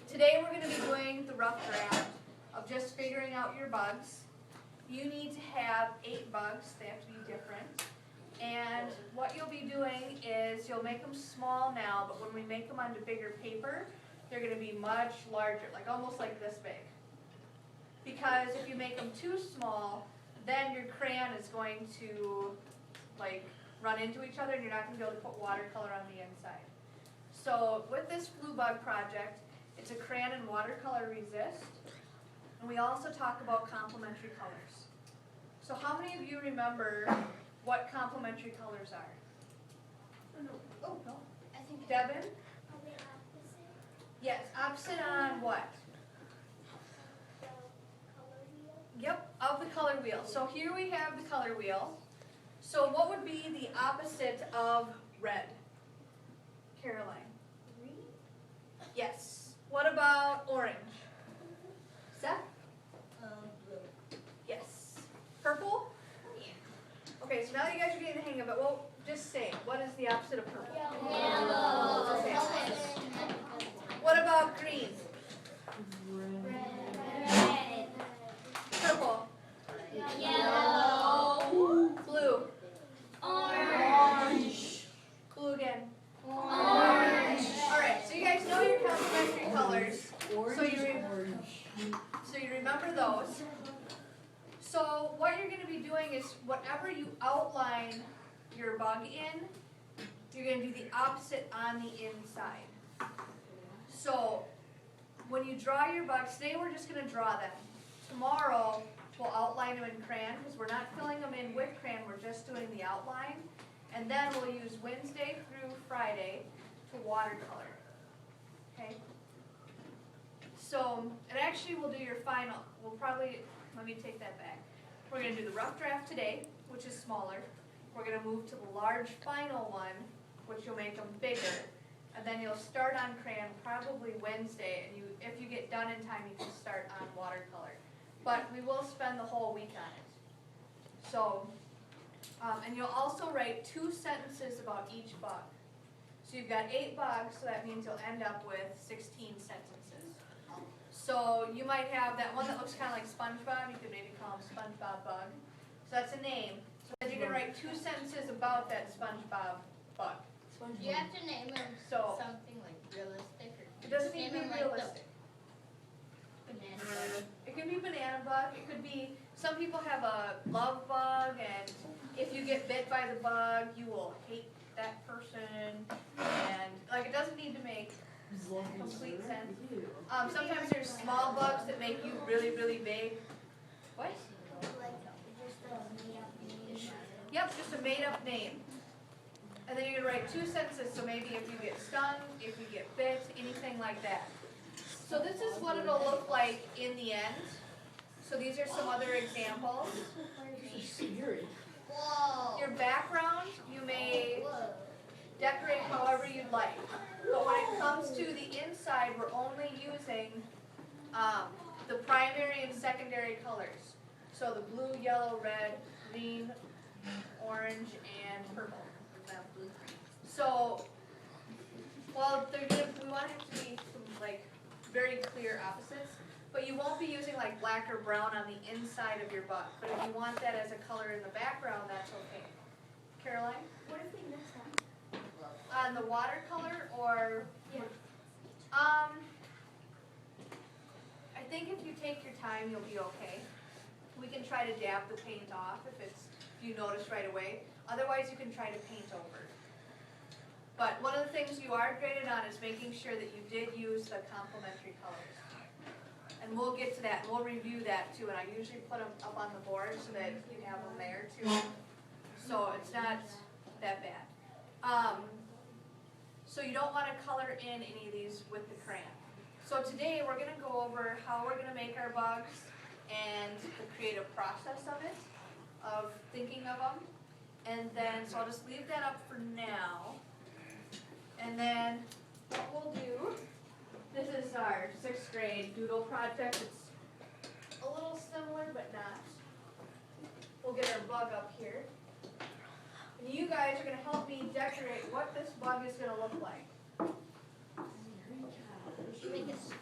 Today we're going to be doing the rough draft of just figuring out your bugs. You need to have 8 bugs. They have to be different. And what you'll be doing is you'll make them small now, but when we make them onto bigger paper, they're going to be much larger, like almost like this big. Because if you make them too small, then your crayon is going to like run into each other and you're not going to be able to put watercolor on the inside. So with this Blue Bug project, it's a crayon and watercolor resist. And we also talk about complementary colors. So how many of you remember what complementary colors are? Oh, no. I think Devin? Are they opposite? Yes, opposite on what? The color wheel? Yep, of the color wheel. So here we have the color wheel. So what would be the opposite of red? Caroline? Green? Yes. What about orange? Seth? Blue. Yes. Purple? Yeah. Okay, so now that you guys are getting the hang of it, well, just say it. What is the opposite of purple? Yellow. Okay. What about green? Red. Purple? Yellow. Blue? Orange. Blue again. Orange. Alright, so you guys know your complementary colors. So you remember those. So what you're going to be doing is whatever you outline your bug in, you're going to do the opposite on the inside. So when you draw your bugs, today we're just going to draw them. Tomorrow we'll outline them in crayon because we're not filling them in with crayon, we're just doing the outline. And then we'll use Wednesday through Friday to watercolor. Okay? So, and actually we'll do your final. We'll probably, let me take that back. We're going to do the rough draft today, which is smaller. We're going to move to the large final one, which you'll make them bigger. And then you'll start on crayon probably Wednesday, and if you get done in time, you can start on watercolor. But we will spend the whole week on it. So, and you'll also write 2 sentences about each bug. So you've got 8 bugs, so that means you'll end up with 16 sentences. So you might have that one that looks kind of like SpongeBob. You could maybe call him SpongeBob Bug. So that's a name. So then you're going to write 2 sentences about that SpongeBob bug. Do you have to name them So something like realistic? Or it doesn't need to be name 'em like realistic. the banana bug? It could be banana bug. It could be, some people have a love bug, and if you get bit by the bug, you will hate that person. And like, it doesn't need to make complete sense. Sometimes there's small bugs that make you really, really big. What? Like just a made-up name. Yep, just a made-up name. And then you're going to write 2 sentences, so maybe if you get stung, if you get bit, anything like that. So this is what it'll look like in the end. So these are some other examples. Whoa. Your background, you may Whoa. decorate however you'd like. But when it comes to the inside, we're only using the primary and secondary colors. So the blue, yellow, red, green, orange, and purple. So, well, we want it to be some like very clear opposites, but you won't be using like black or brown on the inside of your bug. But if you want that as a color in the background, that's okay. Caroline? What if we miss them? On the watercolor or? Yeah. I think if you take your time, you'll be okay. We can try to dab the paint off if you notice right away. Otherwise, you can try to paint over. But one of the things you are graded on is making sure that you did use the complementary colors. And we'll get to that, and we'll review that too. And I usually put them up on the board so that you have them there too. So it's not that bad. So you don't want to color in any of these with the crayon. So today we're going to go over how we're going to make our bugs and the creative process of it, of thinking of them. And then, so I'll just leave that up for now. And then what we'll do, this is our 6th grade doodle project. It's a little similar, but not. We'll get our bug up here. And you guys are going to help me decorate what this bug is going to look like.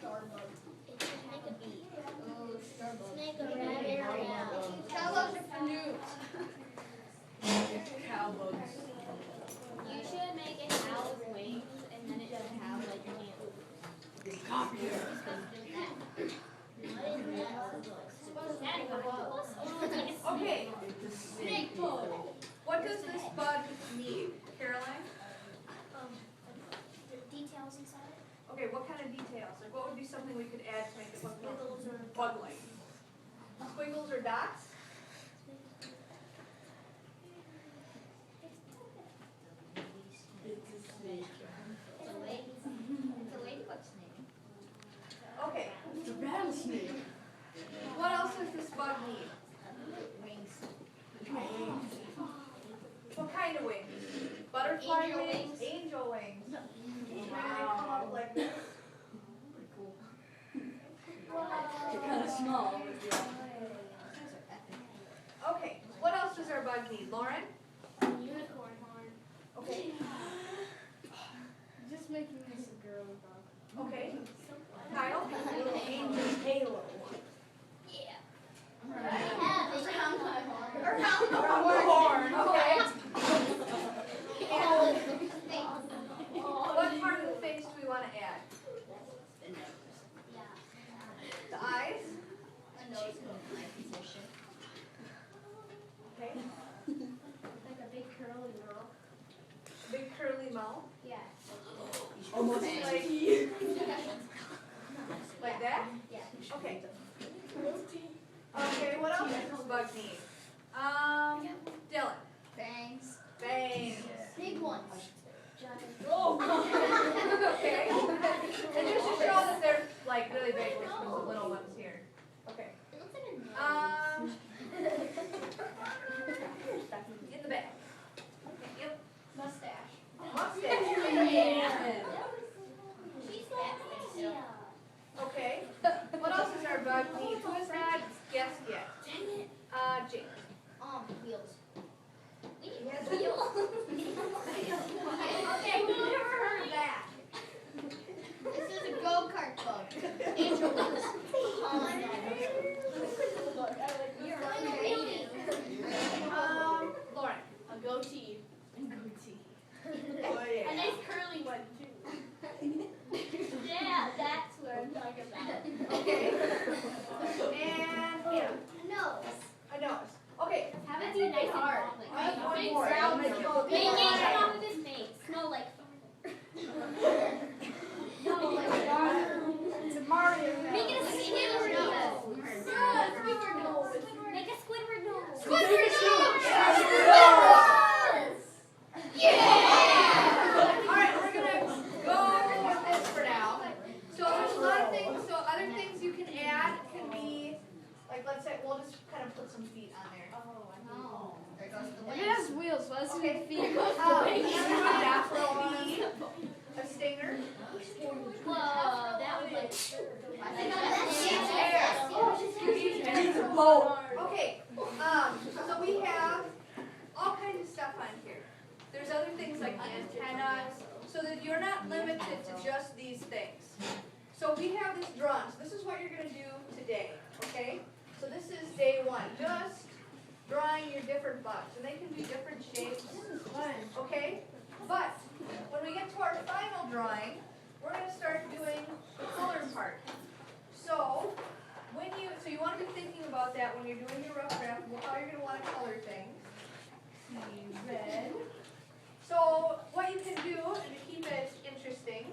Make a beat. Oh, Starbucks. Make a rabbit. Cowbugs are for newts. Cowbugs. You should make it cow with wings, and then it should have like hands. Copy it. Okay. What does this bug need, Caroline? Details inside. Okay, what kind of details? Like what would be something we could add to make it look more Squiggles or bug-like? Squiggles or dots? It's a snake. It's a ladybug snake. Okay. It's a rattlesnake. What else does this bug need? Wings. What kind of wings? Butterfly Angel wings? wings. Angel wings. Wow. Maybe they come up like this. Pretty cool. They're kind of small, but yeah. Okay. What else does our bug need? Lauren? Unicorn horn. Okay. Just making this a girl dog. Okay. Kyle? Angel's halo. Yeah. Around the horn. Okay. And what part of the face do we want to add? The eyes? Okay. Like a big curly girl. Big curly mouth? Yeah. Almost Like- like Like that? Yeah. Okay. Okay, what else does this bug need? Dylan. Bangs. Bangs. Big ones. Okay. And just to show that they're like really big, there's some little ones here. Okay. It looks like a nose. In the back. Yep. Mustache. Mustache. She's laughing. Okay. What else does our bug need? Who has not guessed yet? Dang it. Jake. Wheels. He has Wheels. Okay, who never heard of that? This is a go-kart bug. Angel wings. You're creative. Lauren. A goatee. oh yeah. A nice curly one too. Yeah, that's what I'm talking about. Okay. And Hannah. Nose. A nose. Okay. Have it be nice and hard. I have one Big more. sound. Make it Make look it come like- off of his face. Smell like no, like It's a Mario make it a Squidward nose. Squidward nose. Make a Squidward nose. Squidward nose! Yeah! Alright, we're gonna go with this for now. So there's a lot of things, so other things you can add can be, like let's say, we'll just kind of put some feet on there. No. There goes the It has wheels, so that's Okay. his feet. Afro bee, a stinger. Whoa, that was like. And it's a boat. Okay, so we have all kinds of stuff on here. There's other things like antennas, so that you're not limited to just these things. So we have this drawing, so this is what you're gonna do today, okay? So this is day one, just drawing your different bugs, and they can be different shapes, okay? But when we get to our final drawing, we're gonna start doing the color part. So so you want to be thinking about that when you're doing your rough draft, how you're gonna want to color things. See red. So what you can do, and to keep it interesting,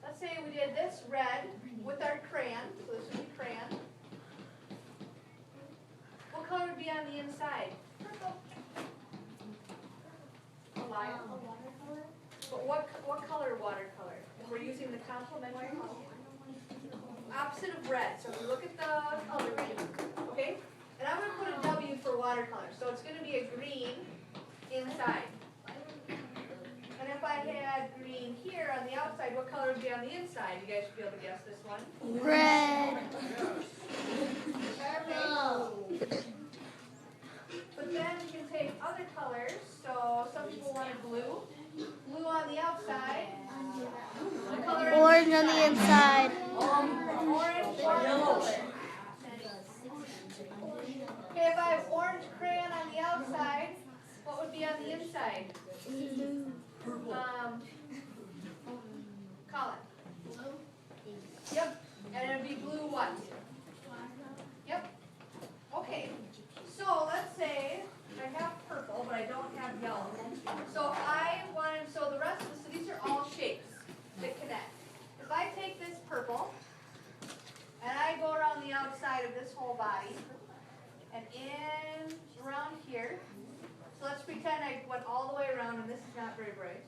let's say we did this red with our crayon, so this would be crayon. What color would be on the inside? Purple. Watercolor? But what color watercolor? If we're using the complementary color. Opposite of red, so if we look at the color, okay? And I'm going to put a W for watercolor, so it's going to be a green inside. And if I had green here on the outside, what color would be on the inside? You guys should be able to guess this one. Red. But then we can take other colors, so some people wanted blue. Blue on the outside. What color Orange on the inside. Oh, what would be on the inside? Colin. Yep, and it'd be blue what? Yep. Okay, so let's say I have purple, but I don't have yellow. So if I wanted, so the rest of this, so these are all shapes that connect. If I take this purple, and I go around the outside of this whole body, and in around here, so let's pretend I went all the way around, and this is not very bright.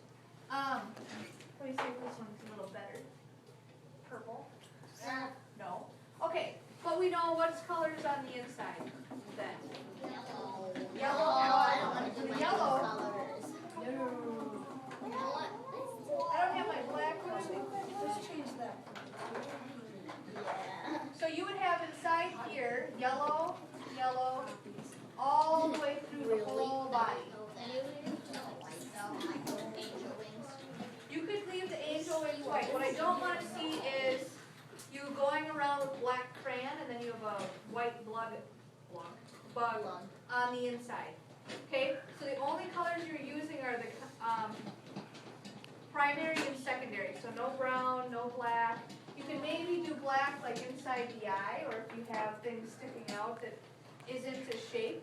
Let me see if this one's a little better. Purple? No. Okay, but we know what's colors on the inside then. Yellow. I don't want to do The my yellow. colors. No. You know what? I don't have my black one. Let's change that. Yeah. So you would have inside here, yellow, yellow, all the way through the whole body. You could leave the angel wings white. What I don't want to see is you going around with black crayon and then you have a white bug on the inside. Okay, so the only colors you're using are the primary and secondary. So no brown, no black. You can maybe do black like inside the eye, or if you have things sticking out that isn't a shape.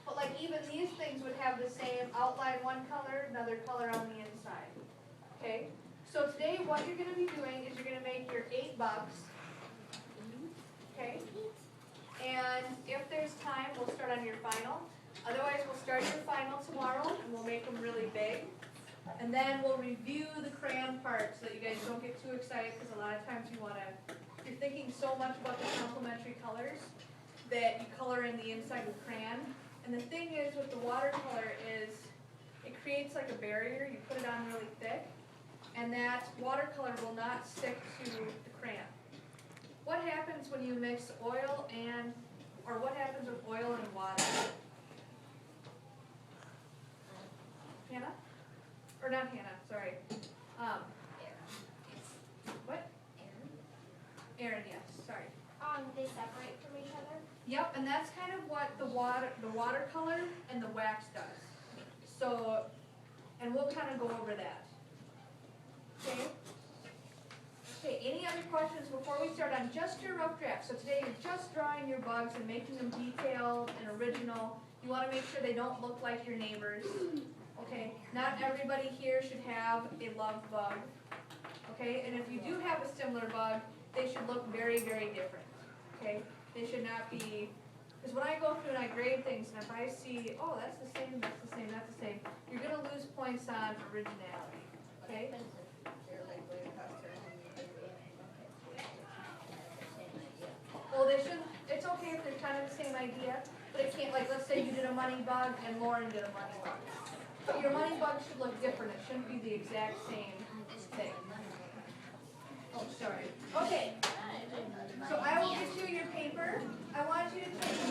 But like even these things would have the same outline, one color, another color on the inside. Okay, so today what you're going to be doing is you're going to make your 8 bugs. Okay, and if there's time, we'll start on your final. Otherwise, we'll start your final tomorrow, and we'll make them really big. And then we'll review the crayon part so that you guys don't get too excited, because a lot of times you're thinking so much about the complementary colors that you color in the inside with crayon. And the thing is with the watercolor is it creates like a barrier. You put it on really thick, and that watercolor will not stick to the crayon. What happens when you mix oil or what happens with oil and water? Hannah? Or not Hannah, sorry. What? Aaron, yes, sorry. They separate from each other? Yep, and that's kind of what the watercolor and the wax does. So, and we'll kind of go over that. Okay? Okay, any other questions before we start on just your rough draft? So today you're just drawing your bugs and making them detailed and original. You want to make sure they don't look like your neighbors. Okay, not everybody here should have a love bug. Okay, and if you do have a similar bug, they should look very, very different. Okay, they should not be, because when I go through and I grade things, and if I see, oh, that's the same, that's the same, that's the same, you're going to lose points on originality. Okay? Well, they shouldn't, it's okay if they're kind of the same idea, but it can't, like, let's say you did a money bug and Lauren did a money bug. But your money bug should look different, it shouldn't be the exact same thing. Oh, sorry. Okay, so I will get you your paper. I want you to take